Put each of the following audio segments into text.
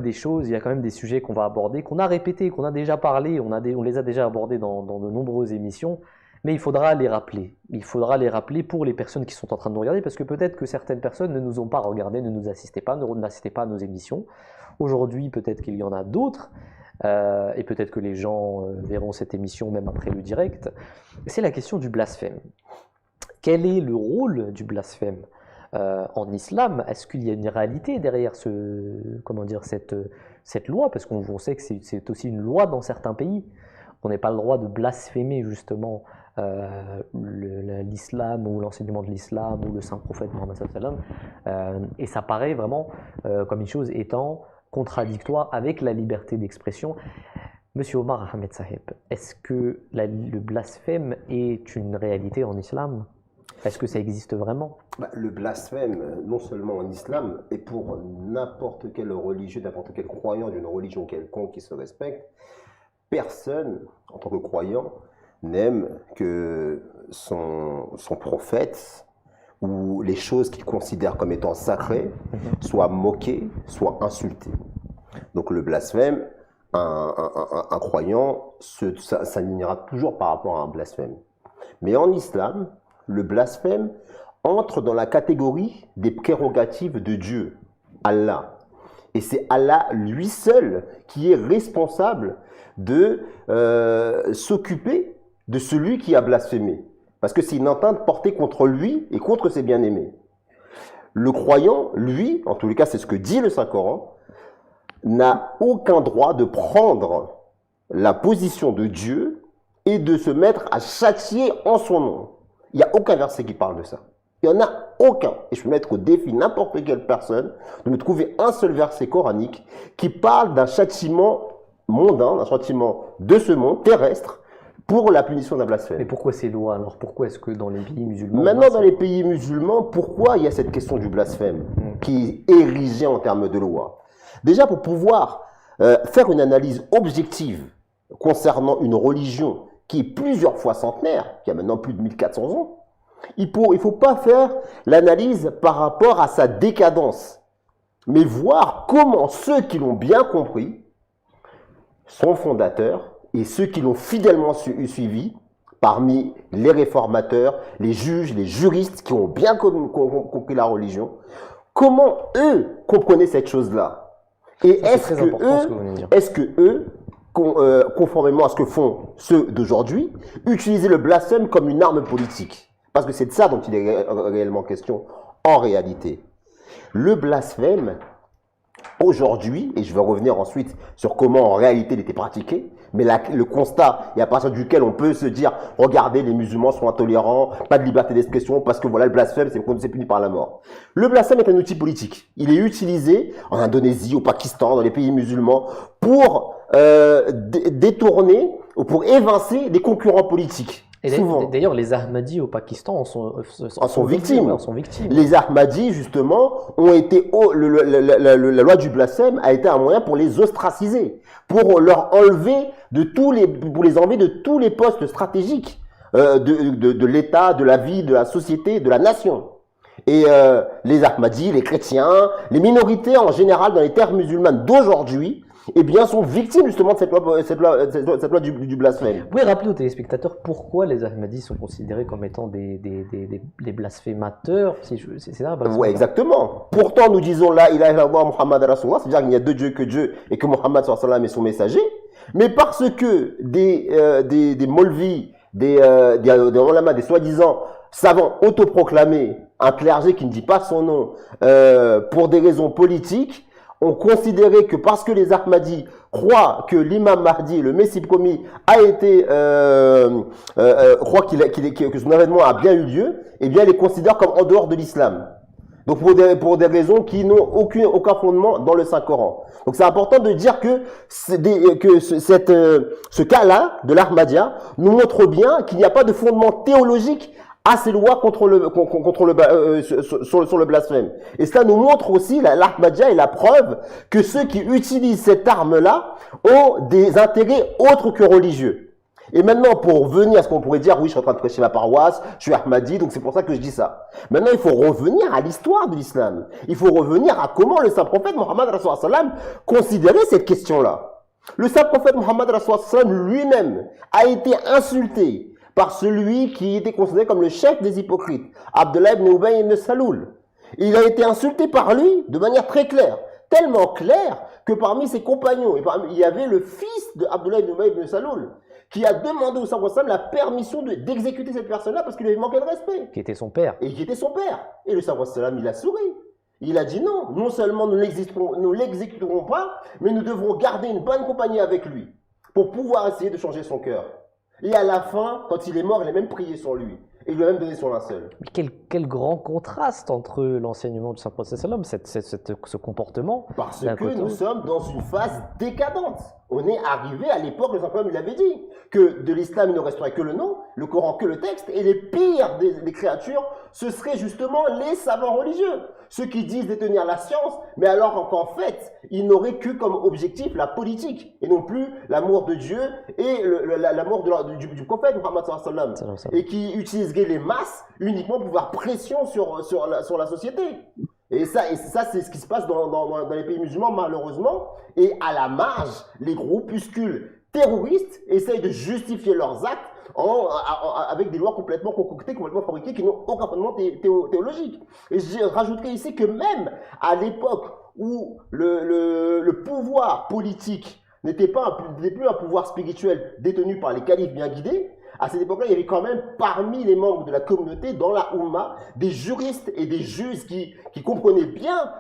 des choses, il y a quand même des sujets qu'on va aborder, qu'on a répétés, qu'on a déjà parlé, on les a déjà abordés dans de nombreuses émissions, mais il faudra les rappeler. Il faudra les rappeler pour les personnes qui sont en train de nous regarder, parce que peut-être que certaines personnes ne nous ont pas regardés, ne nous assistaient pas, n'assistaient pas à nos émissions. Aujourd'hui, peut-être qu'il y en a d'autres, et peut-être que les gens verront cette émission même après le direct. C'est la question du blasphème. Quel est le rôle du blasphème en islam? Est-ce qu'il y a une réalité derrière cette loi? Parce qu'on sait que c'est aussi une loi dans certains pays. On n'a pas le droit de blasphémer justement l'islam ou l'enseignement de l'islam ou le saint prophète Mohammed sallallahu alayhi wa sallam. Et ça paraît vraiment comme une chose étant contradictoire avec la liberté d'expression. Monsieur Omar Ahmed Saheb, est-ce que le blasphème est une réalité en islam? Est-ce que ça existe vraiment? Le blasphème, non seulement en islam, et pour n'importe quel religieux, n'importe quel croyant d'une religion quelconque qui se respecte, personne, en tant que croyant, n'aime que son prophète ou les choses qu'il considère comme étant sacrées soient moquées, soient insultées. Donc le blasphème, un croyant s'alignera toujours par rapport à un blasphème. Mais en islam, le blasphème entre dans la catégorie des prérogatives de Dieu, Allah. Et c'est Allah lui seul qui est responsable de s'occuper de celui qui a blasphémé. Parce que c'est une atteinte portée contre lui et contre ses bien-aimés. Le croyant, lui, en tous les cas c'est ce que dit le Saint-Coran, n'a aucun droit de prendre la position de Dieu et de se mettre à châtier en son nom. Il n'y a aucun verset qui parle de ça. Il n'y en a aucun. Et je peux mettre au défi n'importe quelle personne de me trouver un seul verset coranique qui parle d'un châtiment mondain, d'un châtiment de ce monde, terrestre, pour la punition d'un blasphème. Mais pourquoi ces lois alors? Pourquoi est-ce que dans les pays musulmans... Maintenant, dans les pays musulmans, pourquoi il y a cette question du blasphème qui est érigée en termes de loi? Déjà, pour pouvoir faire une analyse objective concernant une religion qui est plusieurs fois centenaire, qui a maintenant plus de 1400 ans, il ne faut pas faire l'analyse par rapport à sa décadence, mais voir comment ceux qui l'ont bien compris, son fondateur, et ceux qui l'ont fidèlement suivi, parmi les réformateurs, les juges, les juristes qui ont bien compris la religion, comment eux comprenaient cette chose-là? Et est-ce que eux, conformément à ce que font ceux d'aujourd'hui, utiliser le blasphème comme une arme politique? Parce que c'est de ça dont il est réellement question en réalité. Le blasphème, aujourd'hui, et je vais revenir ensuite sur comment en réalité il était pratiqué, mais le constat, et à partir duquel on peut se dire, regardez, les musulmans sont intolérants, pas de liberté d'expression, parce que voilà, le blasphème, c'est puni par la mort. Le blasphème est un outil politique. Il est utilisé en Indonésie, au Pakistan, dans les pays musulmans, pour détourner ou pour évincer des concurrents politiques. Et d'ailleurs, les Ahmadis au Pakistan en sont victimes. victimes. Les Ahmadis, justement, ont été la loi du blasphème a été un moyen pour les ostraciser, pour leur enlever pour les enlever de tous les postes stratégiques de l'État, de la vie, de la société, de la nation. Et les Ahmadis, les chrétiens, les minorités en général dans les terres musulmanes d'aujourd'hui, eh bien, sont victimes justement de cette loi du blasphème. Vous pouvez rappeler aux téléspectateurs pourquoi les Ahmadis sont considérés comme étant des blasphémateurs? C'est ça? Oui, exactement. Pourtant, nous disons là, il a Muhammad Rasulullah, c'est-à-dire qu'il n'y a deux dieux que Dieu et que Muhammad sallallahu alayhi wa sallam est son messager. Mais parce que des Molvis, des ulama, des soi-disant savants autoproclamés, un clergé qui ne dit pas son nom, pour des raisons politiques, ont considéré que parce que les Ahmadis croient que l'imam Mahdi, le Messie promis, a été, croient que son événement a bien eu lieu, eh bien, les considèrent comme en dehors de l'islam. Donc, pour des raisons qui n'ont aucun fondement dans le Saint-Coran. Donc, c'est important de dire que ce cas-là de l'Ahmadiyya nous montre bien qu'il n'y a pas de fondement théologique à ces lois sur le blasphème. Et cela nous montre aussi, l'Ahmadiyya est la preuve que ceux qui utilisent cette arme-là ont des intérêts autres que religieux. Et maintenant, pour revenir à ce qu'on pourrait dire, oui, je suis en train de prêcher ma paroisse, je suis Ahmadi, donc c'est pour ça que je dis ça. Maintenant, il faut revenir à l'histoire de l'islam. Il faut revenir à comment le saint prophète Mohammed considérait cette question-là. Le saint prophète Mohammed lui-même a été insulté par celui qui était considéré comme le chef des hypocrites, Abdullah ibn Ubay ibn Saloul. Il a été insulté par lui de manière très claire, tellement claire que parmi ses compagnons, il y avait le fils de Abdullah ibn Ubay ibn Saloul, qui a demandé au prophète la permission d'exécuter cette personne-là parce qu'il lui avait manqué de respect. Qui était son père. Et qui était son père. Et le prophète, il a souri. Il a dit non, non seulement nous l'exécuterons pas, mais nous devrons garder une bonne compagnie avec lui pour pouvoir essayer de changer son cœur. Et à la fin, quand il est mort, il a même prié sur lui. Et il lui a même donné son linceul. Mais quel grand contraste entre l'enseignement du Saint-Prophète, ce comportement. Parce que nous sommes dans une phase décadente. On est arrivé à l'époque, le Saint-Prophète l'avait dit, que de l'islam il ne resterait que le nom, le Coran que le texte, et les pires des créatures, ce seraient justement les savants religieux. Ceux qui disent détenir la science, mais alors qu'en fait, ils n'auraient que comme objectif la politique, et non plus l'amour de Dieu et l'amour du prophète Muhammad sallallahu alayhi wa sallam, et qui utiliseraient les masses uniquement pour faire pression sur la société. Et ça c'est ce qui se passe dans les pays musulmans, malheureusement. Et à la marge, les groupuscules terroristes essayent de justifier leurs actes avec des lois complètement concoctées, complètement fabriquées, qui n'ont aucun fondement théologique. Et je rajouterai ici que même à l'époque où le pouvoir politique n'était plus un pouvoir spirituel détenu par les califes bien guidés, à cette époque-là, il y avait quand même parmi les membres de la communauté, dans la Oumma, des juristes et des juges qui comprenaient bien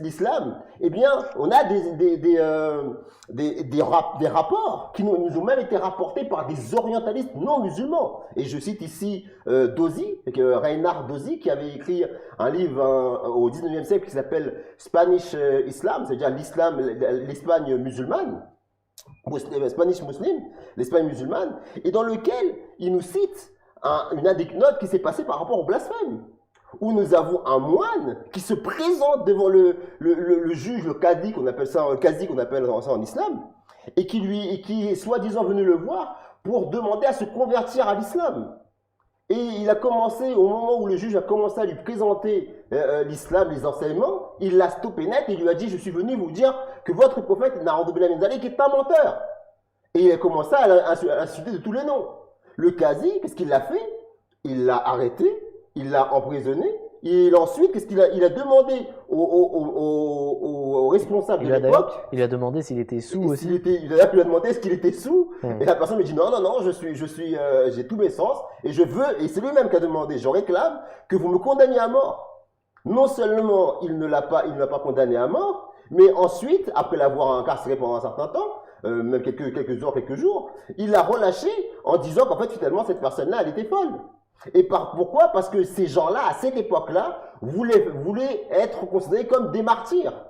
l'islam. Eh bien, on a des rapports qui nous ont même été rapportés par des orientalistes non musulmans. Et je cite ici Dozy, Reinhard Dozy, qui avait écrit un livre au 19e siècle qui s'appelle Spanish Islam, c'est-à-dire l'Espagne musulmane. Spanish Muslim, l'Espagne musulmane, et dans lequel il nous cite une anecdote qui s'est passée par rapport au blasphème, où nous avons un moine qui se présente devant le juge, le qadi qu'on appelle ça en islam, et qui est soi-disant venu le voir pour demander à se convertir à l'islam. Et il a commencé, au moment où le juge a commencé à lui présenter l'islam, les enseignements, il l'a stoppé net et il lui a dit « Je suis venu vous dire que votre prophète, Na'udhu billahi min dhalik, est un menteur. » Et il a commencé à insulter de tous les noms. Le Qazi, qu'est-ce qu'il a fait? Il l'a arrêté, il l'a emprisonné, et ensuite, qu'est-ce qu'il a demandé au responsable de l'époque? Il lui a demandé s'il était sous aussi. Il a demandé est-ce qu'il était sous, et la personne lui dit non, j'ai tous mes sens, et je veux, et c'est lui-même qui a demandé, je réclame que vous me condamniez à mort. Non seulement il ne l'a pas condamné à mort, mais ensuite, après l'avoir incarcéré pendant un certain temps, même quelques heures, quelques jours, il l'a relâché en disant qu'en fait, finalement, cette personne-là, elle était folle. Et pourquoi? Parce que ces gens-là, à cette époque-là, voulaient être considérés comme des martyrs.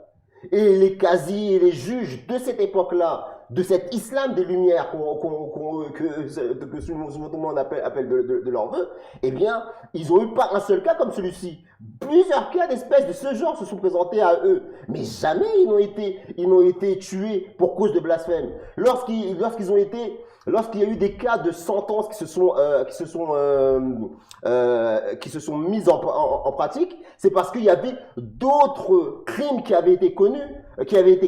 Et les qazis et les juges de cette époque-là, de cet islam des Lumières que ce monde appelle de leur vœu, eh bien, ils n'ont eu pas un seul cas comme celui-ci. Plusieurs cas d'espèces de ce genre se sont présentés à eux. Mais jamais ils n'ont été tués pour cause de blasphème. Lorsqu'il y a eu des cas de sentences qui se sont mises en pratique, c'est parce qu'il y avait d'autres crimes qui avaient été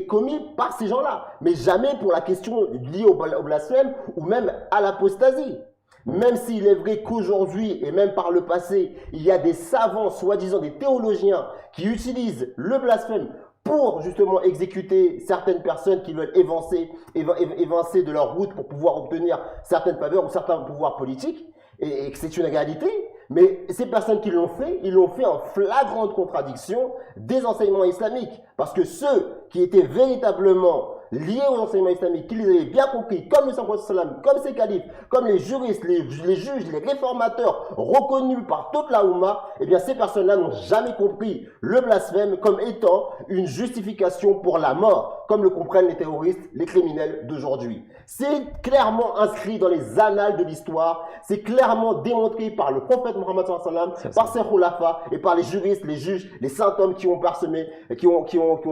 commis par ces gens-là, mais jamais pour la question liée au blasphème ou même à l'apostasie. Même s'il est vrai qu'aujourd'hui, et même par le passé, il y a des savants, soi-disant des théologiens, qui utilisent le blasphème pour justement exécuter certaines personnes qui veulent évincer de leur route pour pouvoir obtenir certaines faveurs ou certains pouvoirs politiques, et que c'est une réalité. Mais ces personnes qui l'ont fait, ils l'ont fait en flagrante contradiction des enseignements islamiques. Parce que ceux qui étaient véritablement liés aux enseignements islamiques, qui les avaient bien compris, comme le Saint-Prophète, comme ses califes, comme les juristes, les juges, les réformateurs reconnus par toute la Oumma, eh bien ces personnes-là n'ont jamais compris le blasphème comme étant une justification pour la mort. comme le comprennent les terroristes, les criminels d'aujourd'hui. C'est clairement inscrit dans les annales de l'histoire, c'est clairement démontré par le prophète Mohammed sallallahu alayhi wa sallam, par ses khulafa et par les juristes, les juges, les saints hommes qui ont parsemé, qui ont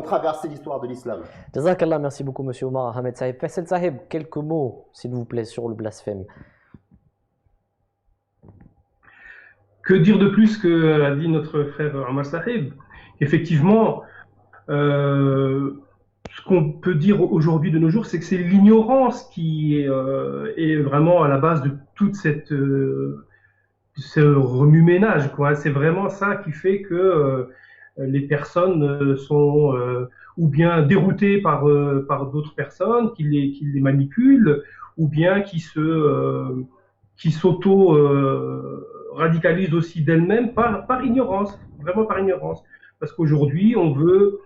traversé l'histoire de l'islam. Jazakallah, merci beaucoup Monsieur Omar Ahmed Sahib. Faisal Sahib, quelques mots s'il vous plaît sur le blasphème. Que dire de plus que a dit notre frère Omar Sahib? Effectivement, ce qu'on peut dire aujourd'hui de nos jours, c'est que c'est l'ignorance qui est vraiment à la base de toute ce remue-ménage, quoi. C'est vraiment ça qui fait que les personnes sont ou bien déroutées par d'autres personnes qui les manipulent, ou bien qui s'auto radicalisent aussi d'elles-mêmes par ignorance, vraiment par ignorance. Parce qu'aujourd'hui, on veut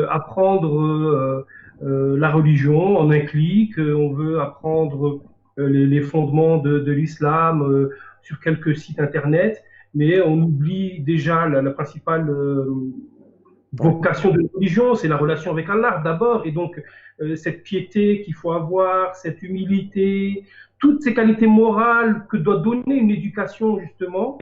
apprendre la religion en un clic, on veut apprendre les fondements de l'islam sur quelques sites internet, mais on oublie déjà la principale vocation de la religion, c'est la relation avec Allah d'abord, et donc cette piété qu'il faut avoir, cette humilité, toutes ces qualités morales que doit donner une éducation justement,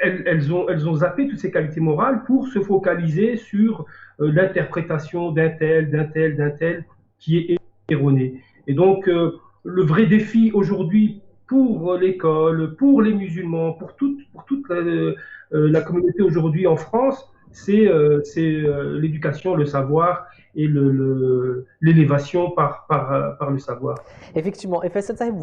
elles ont zappé toutes ces qualités morales pour se focaliser sur l'interprétation d'un tel qui est erronée. Et donc, le vrai défi aujourd'hui pour l'école, pour les musulmans, pour toute la communauté aujourd'hui en France, c'est l'éducation, le savoir et l'élévation par le savoir. Effectivement, et Faisal Sahib, vous